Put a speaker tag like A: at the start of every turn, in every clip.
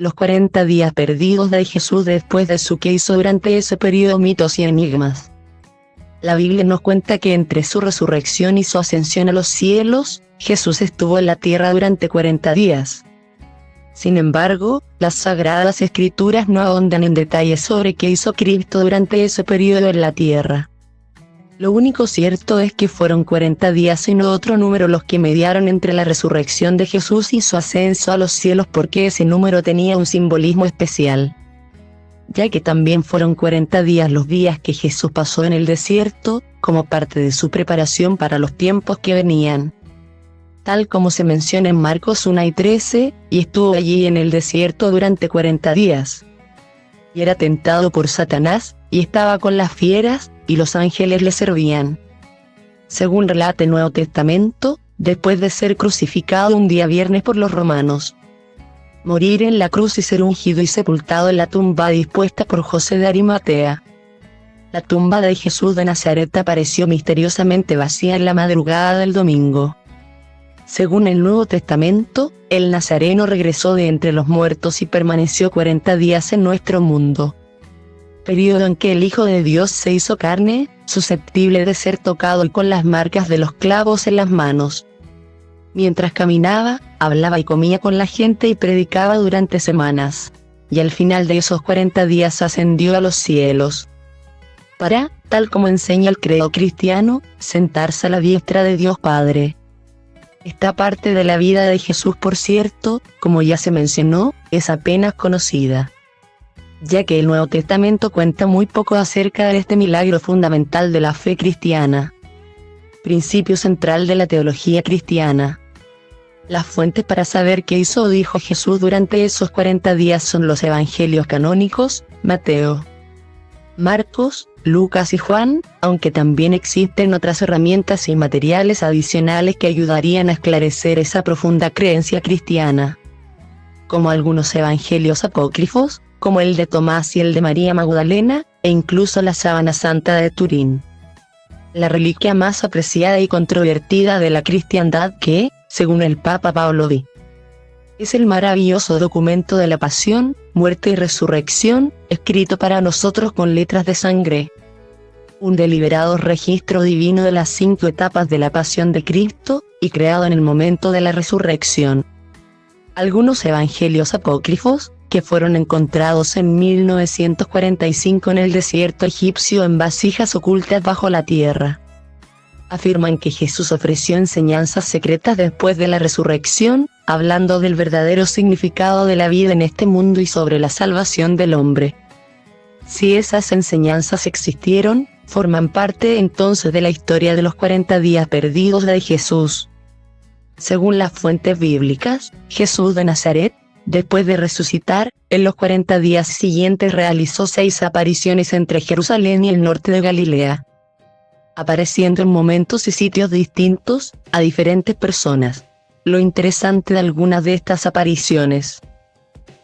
A: Los 40 días perdidos de Jesús después de su que hizo durante ese periodo mitos y enigmas. La Biblia nos cuenta que entre su resurrección y su ascensión a los cielos, Jesús estuvo en la tierra durante 40 días. Sin embargo, las Sagradas Escrituras no ahondan en detalles sobre qué hizo Cristo durante ese periodo en la tierra. Lo único cierto es que fueron 40 días y no otro número los que mediaron entre la resurrección de Jesús y su ascenso a los cielos, porque ese número tenía un simbolismo especial, ya que también fueron 40 días los días que Jesús pasó en el desierto, como parte de su preparación para los tiempos que venían. Tal como se menciona en Marcos 1 y 13, y estuvo allí en el desierto durante 40 días. Y era tentado por Satanás, y estaba con las fieras, y los ángeles le servían. Según relata el Nuevo Testamento, después de ser crucificado un día viernes por los romanos, morir en la cruz y ser ungido y sepultado en la tumba dispuesta por José de Arimatea, la tumba de Jesús de Nazaret apareció misteriosamente vacía en la madrugada del domingo. Según el Nuevo Testamento, el Nazareno regresó de entre los muertos y permaneció 40 días en nuestro mundo, período en que el Hijo de Dios se hizo carne, susceptible de ser tocado y con las marcas de los clavos en las manos. Mientras caminaba, hablaba y comía con la gente y predicaba durante semanas, y al final de esos 40 días ascendió a los cielos, para, tal como enseña el credo cristiano, sentarse a la diestra de Dios Padre. Esta parte de la vida de Jesús, por cierto, como ya se mencionó, es apenas conocida, ya que el Nuevo Testamento cuenta muy poco acerca de este milagro fundamental de la fe cristiana, principio central de la teología cristiana. Las fuentes para saber qué hizo o dijo Jesús durante esos 40 días son los evangelios canónicos, Mateo, Marcos, Lucas y Juan, aunque también existen otras herramientas y materiales adicionales que ayudarían a esclarecer esa profunda creencia cristiana, como algunos evangelios apócrifos, como el de Tomás y el de María Magdalena, e incluso la Sábana Santa de Turín, la reliquia más apreciada y controvertida de la cristiandad que, según el Papa Pablo V, es el maravilloso documento de la pasión, muerte y resurrección, escrito para nosotros con letras de sangre. Un deliberado registro divino de las 5 etapas de la pasión de Cristo, y creado en el momento de la resurrección. Algunos evangelios apócrifos, que fueron encontrados en 1945 en el desierto egipcio en vasijas ocultas bajo la tierra, afirman que Jesús ofreció enseñanzas secretas después de la resurrección, hablando del verdadero significado de la vida en este mundo y sobre la salvación del hombre. Si esas enseñanzas existieron, forman parte entonces de la historia de los 40 días perdidos de Jesús. Según las fuentes bíblicas, Jesús de Nazaret, después de resucitar, en los 40 días siguientes realizó 6 apariciones entre Jerusalén y el norte de Galilea, apareciendo en momentos y sitios distintos, a diferentes personas. Lo interesante de algunas de estas apariciones,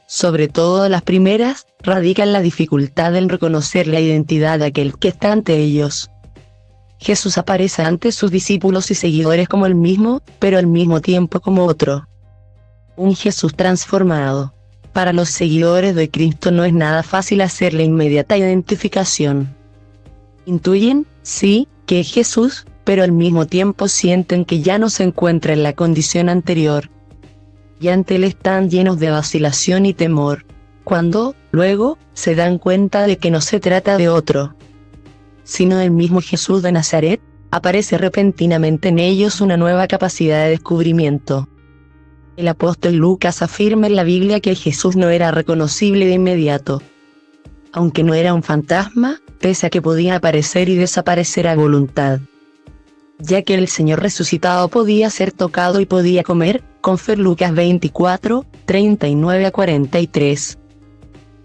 A: sobre todo las primeras, radica en la dificultad en reconocer la identidad de aquel que está ante ellos. Jesús aparece ante sus discípulos y seguidores como el mismo, pero al mismo tiempo como otro. Un Jesús transformado. Para los seguidores de Cristo no es nada fácil hacer la inmediata identificación. Intuyen, sí, que es Jesús, pero al mismo tiempo sienten que ya no se encuentra en la condición anterior. Y ante él están llenos de vacilación y temor, cuando, luego, se dan cuenta de que no se trata de otro, sino del mismo Jesús de Nazaret. Aparece repentinamente en ellos una nueva capacidad de descubrimiento. El apóstol Lucas afirma en la Biblia que Jesús no era reconocible de inmediato, aunque no era un fantasma, pese a que podía aparecer y desaparecer a voluntad, ya que el Señor resucitado podía ser tocado y podía comer, confer Lucas 24, 39 a 43.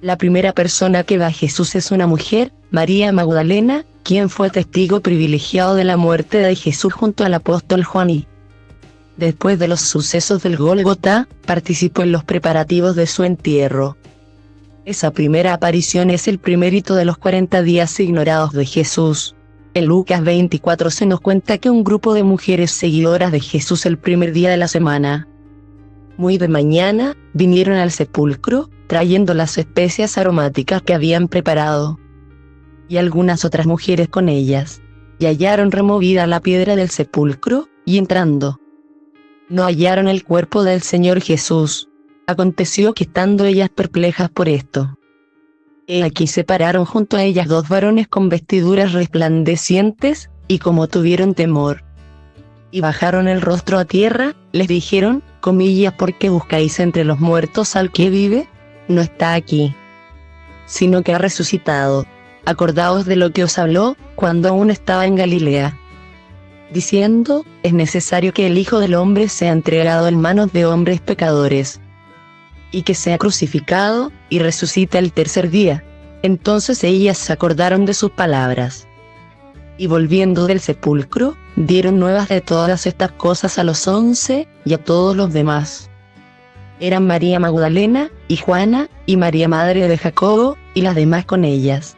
A: La primera persona que ve a Jesús es una mujer, María Magdalena, quien fue testigo privilegiado de la muerte de Jesús junto al apóstol Juan y, después de los sucesos del Gólgota, participó en los preparativos de su entierro. Esa primera aparición es el primer hito de los 40 días ignorados de Jesús. En Lucas 24 se nos cuenta que un grupo de mujeres seguidoras de Jesús el primer día de la semana, muy de mañana, vinieron al sepulcro, trayendo las especias aromáticas que habían preparado, y algunas otras mujeres con ellas, y hallaron removida la piedra del sepulcro, y entrando, no hallaron el cuerpo del Señor Jesús. Aconteció que estando ellas perplejas por esto, he aquí se pararon junto a ellas dos varones con vestiduras resplandecientes, y como tuvieron temor, y bajaron el rostro a tierra, les dijeron, comillas, ¿por qué buscáis entre los muertos al que vive? No está aquí, sino que ha resucitado. Acordaos de lo que os habló, cuando aún estaba en Galilea, diciendo, es necesario que el Hijo del Hombre sea entregado en manos de hombres pecadores, y que sea crucificado, y resucite el tercer día. Entonces ellas se acordaron de sus palabras, y volviendo del sepulcro, dieron nuevas de todas estas cosas a los 11, y a todos los demás. Eran María Magdalena, y Juana, y María madre de Jacobo, y las demás con ellas,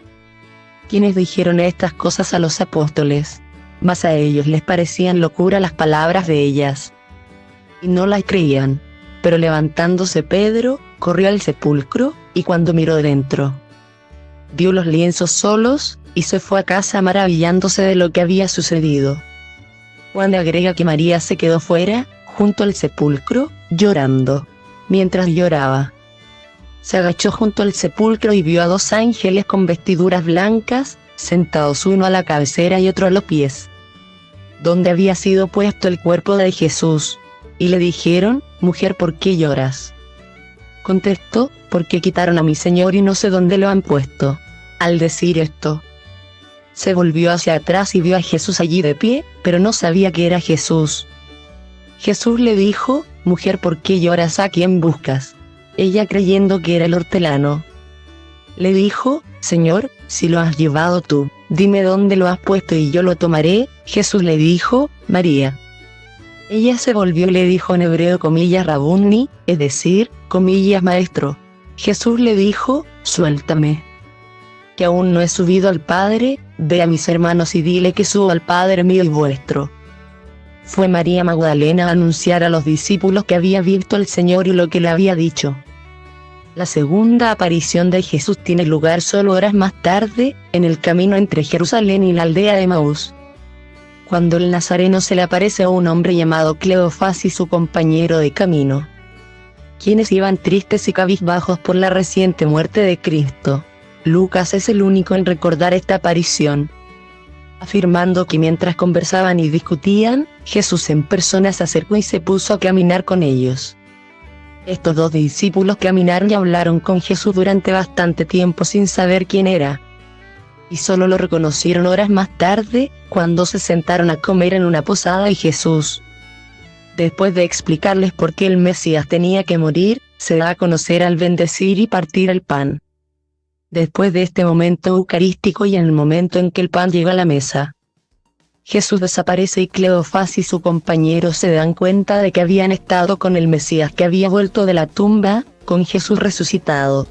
A: quienes dijeron estas cosas a los apóstoles, mas a ellos les parecían locura las palabras de ellas, y no las creían. Pero levantándose Pedro, corrió al sepulcro, y cuando miró dentro, vio los lienzos solos, y se fue a casa maravillándose de lo que había sucedido. Juan agrega que María se quedó fuera, junto al sepulcro, llorando. Mientras lloraba, se agachó junto al sepulcro y vio a dos ángeles con vestiduras blancas, sentados uno a la cabecera y otro a los pies, donde había sido puesto el cuerpo de Jesús. Y le dijeron, mujer, ¿por qué lloras? Contestó, porque quitaron a mi Señor y no sé dónde lo han puesto. Al decir esto, se volvió hacia atrás y vio a Jesús allí de pie, pero no sabía que era Jesús. Jesús le dijo, mujer, ¿por qué lloras? ¿A quién buscas? Ella, creyendo que era el hortelano, le dijo, Señor, si lo has llevado tú, dime dónde lo has puesto y yo lo tomaré. Jesús le dijo, María. Ella se volvió y le dijo en hebreo, comillas, Rabuni, es decir, comillas, maestro. Jesús le dijo, suéltame, que aún no he subido al Padre. Ve a mis hermanos y dile que subo al Padre mío y vuestro. Fue María Magdalena a anunciar a los discípulos que había visto al Señor y lo que le había dicho. La segunda aparición de Jesús tiene lugar solo horas más tarde, en el camino entre Jerusalén y la aldea de Emaús, cuando el Nazareno se le aparece a un hombre llamado Cleofás y su compañero de camino, quienes iban tristes y cabizbajos por la reciente muerte de Cristo. Lucas es el único en recordar esta aparición, afirmando que mientras conversaban y discutían, Jesús en persona se acercó y se puso a caminar con ellos. Estos dos discípulos caminaron y hablaron con Jesús durante bastante tiempo sin saber quién era, y solo lo reconocieron horas más tarde, cuando se sentaron a comer en una posada y Jesús, después de explicarles por qué el Mesías tenía que morir, se da a conocer al bendecir y partir el pan. Después de este momento eucarístico y en el momento en que el pan llega a la mesa, Jesús desaparece y Cleofás y su compañero se dan cuenta de que habían estado con el Mesías que había vuelto de la tumba, con Jesús resucitado.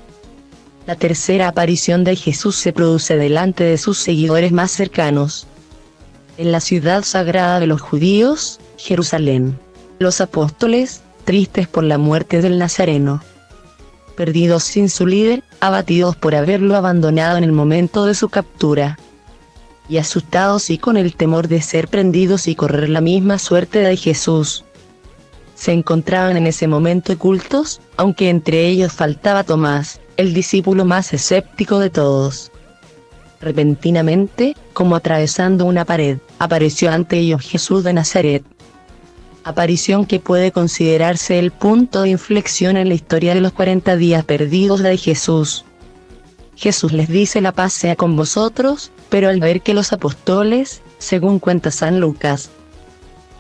A: La tercera aparición de Jesús se produce delante de sus seguidores más cercanos, en la ciudad sagrada de los judíos, Jerusalén. Los apóstoles, tristes por la muerte del Nazareno, perdidos sin su líder, abatidos por haberlo abandonado en el momento de su captura, y asustados y con el temor de ser prendidos y correr la misma suerte de Jesús, se encontraban en ese momento ocultos, aunque entre ellos faltaba Tomás, el discípulo más escéptico de todos. Repentinamente, como atravesando una pared, apareció ante ellos Jesús de Nazaret. Aparición que puede considerarse el punto de inflexión en la historia de los 40 días perdidos de Jesús. Jesús les dice: la paz sea con vosotros, pero al ver que los apóstoles, según cuenta San Lucas,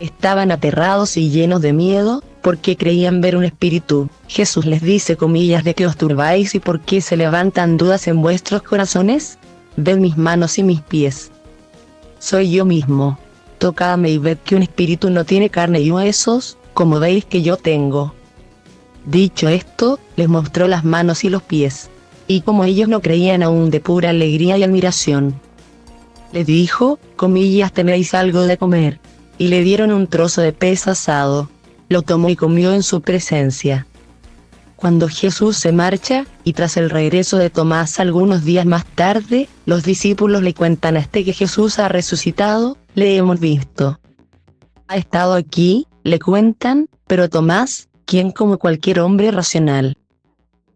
A: estaban aterrados y llenos de miedo, porque creían ver un espíritu, Jesús les dice, comillas, ¿de qué os turbáis y por qué se levantan dudas en vuestros corazones? Ved mis manos y mis pies. Soy yo mismo. Tocadme y ved que un espíritu no tiene carne y huesos, como veis que yo tengo. Dicho esto, les mostró las manos y los pies. Y como ellos no creían aún de pura alegría y admiración, les dijo, comillas, ¿tenéis algo de comer? Y le dieron un trozo de pez asado. Lo tomó y comió en su presencia. Cuando Jesús se marcha, y tras el regreso de Tomás algunos días más tarde, los discípulos le cuentan a este que Jesús ha resucitado, le hemos visto. Ha estado aquí, le cuentan, pero Tomás, quien como cualquier hombre racional,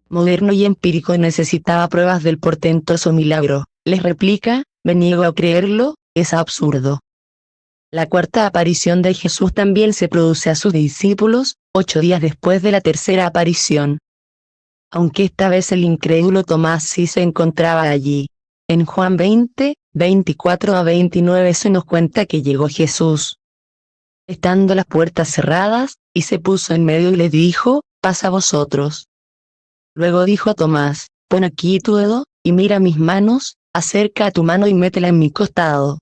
A: moderno y empírico necesitaba pruebas del portentoso milagro, les replica, me niego a creerlo, es absurdo. La cuarta aparición de Jesús también se produce a sus discípulos, 8 días después de la tercera aparición. Aunque esta vez el incrédulo Tomás sí se encontraba allí. En Juan 20, 24-29 se nos cuenta que llegó Jesús, estando las puertas cerradas, y se puso en medio y le dijo, pasa vosotros. Luego dijo a Tomás, pon aquí tu dedo, y mira mis manos, acerca tu mano y métela en mi costado.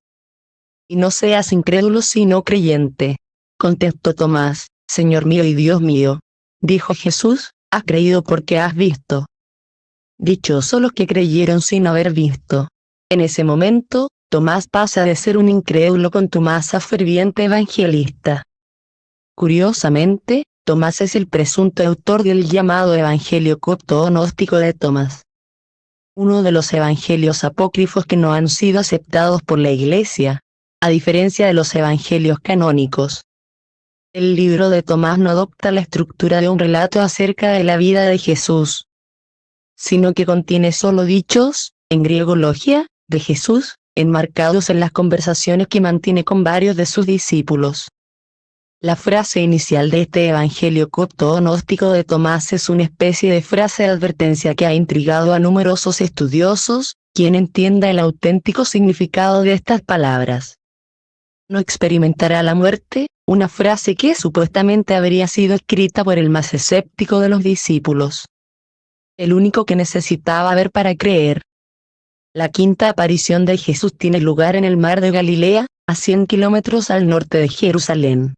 A: Y no seas incrédulo sino creyente. Contestó Tomás, Señor mío y Dios mío. Dijo Jesús, has creído porque has visto. Dichosos los que creyeron sin haber visto. En ese momento, Tomás pasa de ser un incrédulo contumaz a ferviente evangelista. Curiosamente, Tomás es el presunto autor del llamado Evangelio copto o gnóstico de Tomás, uno de los evangelios apócrifos que no han sido aceptados por la Iglesia, a diferencia de los evangelios canónicos. El libro de Tomás no adopta la estructura de un relato acerca de la vida de Jesús, sino que contiene solo dichos, en griego logia, de Jesús, enmarcados en las conversaciones que mantiene con varios de sus discípulos. La frase inicial de este evangelio copto o gnóstico de Tomás es una especie de frase de advertencia que ha intrigado a numerosos estudiosos, quien entienda el auténtico significado de estas palabras. No experimentará la muerte, una frase que supuestamente habría sido escrita por el más escéptico de los discípulos, el único que necesitaba ver para creer. La quinta aparición de Jesús tiene lugar en el mar de Galilea, a 100 kilómetros al norte de Jerusalén.